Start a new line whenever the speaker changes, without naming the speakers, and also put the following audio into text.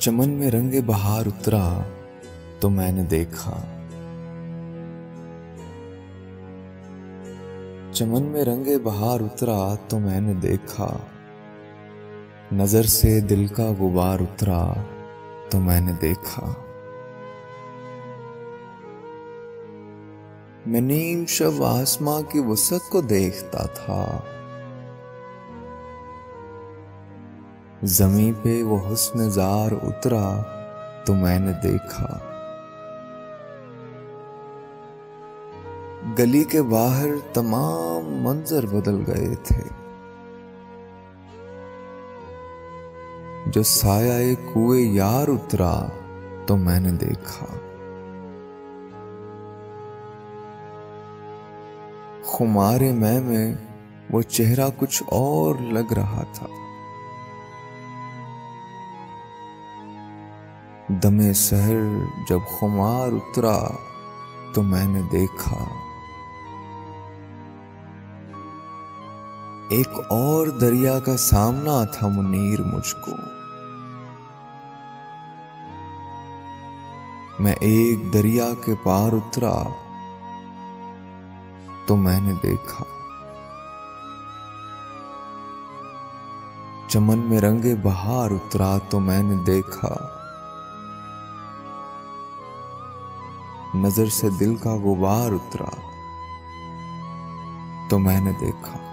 चमन में रंगे बहार उतरा तो मैंने देखा, चमन में रंगे बहार उतरा तो मैंने देखा, नजर से दिल का गुबार उतरा तो मैंने देखा। मैं नीम शब आसमां की वसत को देखता था, जमीन पे वो हुस्न जार उतरा तो मैंने देखा। गली के बाहर तमाम मंजर बदल गए थे, जो साया एक कुए यार उतरा तो मैंने देखा। खुमारे मैं में वो चेहरा कुछ और लग रहा था, दमे सहर जब खुमार उतरा तो मैंने देखा। एक और दरिया का सामना था मुनीर मुझको, मैं एक दरिया के पार उतरा तो मैंने देखा। चमन में रंगे बहार उतरा तो मैंने देखा, नजर से दिल का गुबार उतरा तो मैंने देखा।